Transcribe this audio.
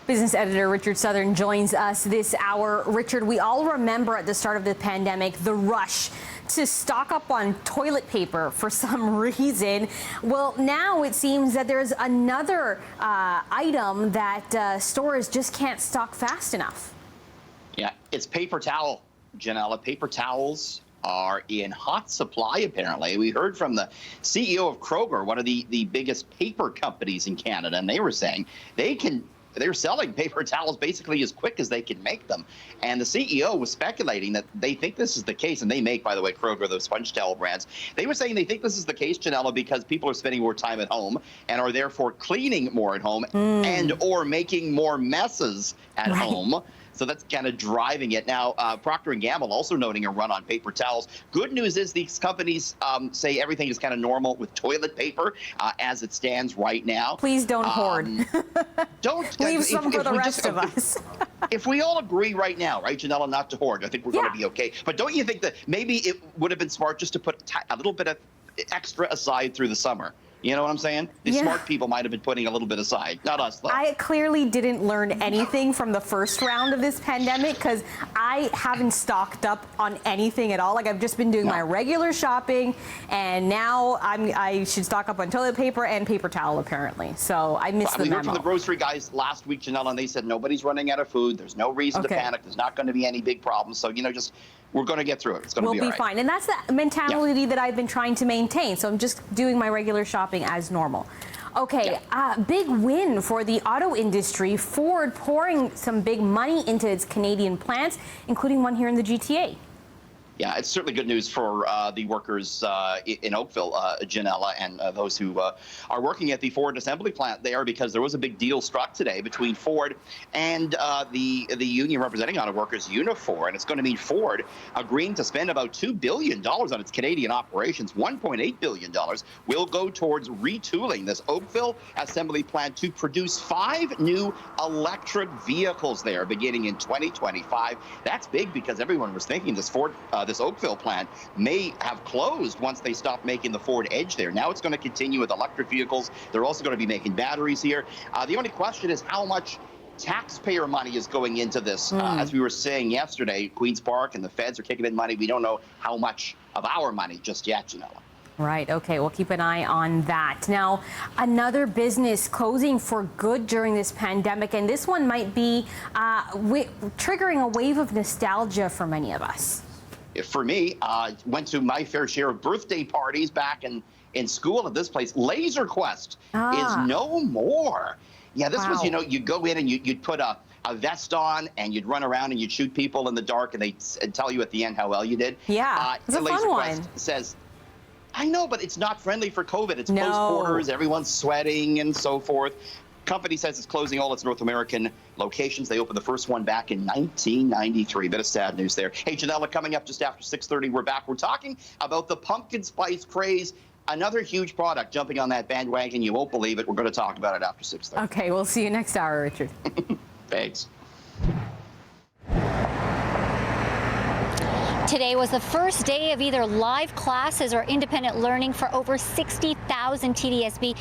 Business editor Richard Southern joins us this hour. Richard, we all remember at the start of the pandemic the rush to stock up on toilet paper for some reason. Well, now it seems that there's another item that stores just can't stock fast enough. Yeah, it's paper towel, Janella. Paper towels are in hot supply, apparently. We heard from the CEO of Kroger, one of the biggest paper companies in Canada, and they were saying they're selling paper towels basically as quick as they can make them. And the CEO was speculating that they think this is the case, and they make, by the way, Kroger, those sponge towel brands. They were saying they think this is the case, Janella, because people are spending more time at home and are therefore cleaning more at home and or making more messes at home. So that's kind of driving it. Now, Procter & Gamble also noting a run on paper towels. Good news is these companies say everything is kind of normal with toilet paper as it stands right now. Please don't hoard. Don't leave some for the rest of us. If we all agree right now, right, Janella, not to hoard, I think we're going to be okay. But don't you think that maybe it would have been smart just to put a little bit of extra aside through the summer? You know what I'm saying? The smart people might have been putting a little bit aside. Not us, though. I clearly didn't learn anything from the first round of this pandemic because I haven't stocked up on anything at all. Like, I've just been doing my regular shopping, and now I should stock up on toilet paper and paper towel, apparently. So I missed the memo. We heard from the grocery guys last week, Janelle, and they said nobody's running out of food. There's no reason to panic. There's not going to be any big problems. So, just we're going to get through it. It's going to be all right. We'll be fine. And that's the mentality that I've been trying to maintain. So I'm just doing my regular shopping as normal. Okay, big win for the auto industry. Ford pouring some big money into its Canadian plants, including one here in the GTA. Yeah, it's certainly good news for the workers in Oakville, Janella, and those who are working at the Ford assembly plant there, because there was a big deal struck today between Ford and the union representing auto workers, Unifor, and it's going to mean Ford agreeing to spend about $2 billion on its Canadian operations. $1.8 billion will go towards retooling this Oakville assembly plant to produce 5 new electric vehicles there beginning in 2025. That's big because everyone was thinking this Oakville plant may have closed once they stopped making the Ford Edge there. Now it's going to continue with electric vehicles. They're also going to be making batteries here. The only question is how much taxpayer money is going into this. As we were saying yesterday, Queen's Park and the feds are kicking in money. We don't know how much of our money just yet, Janella. Right. Okay. We'll keep an eye on that. Now, another business closing for good during this pandemic, and this one might be triggering a wave of nostalgia for many of us. For me, went to my fair share of birthday parties back in school at this place. Laser Quest is no more. Yeah, this was, you go in and you'd put a vest on and you'd run around and you'd shoot people in the dark and they'd tell you at the end how well you did. Yeah, it's a Laser fun Quest one. says, I know, but it's not friendly for COVID. It's close quarters, everyone's sweating and so forth. Company says it's closing all its North American locations. They opened the first one back in 1993. Bit of sad news there. Hey, Janella, coming up just after 6:30, we're back. We're talking about the pumpkin spice craze. Another huge product jumping on that bandwagon. You won't believe it. We're going to talk about it after 6:30. Okay, we'll see you next hour, Richard. Thanks. Today was the first day of either live classes or independent learning for over 60,000 TDSB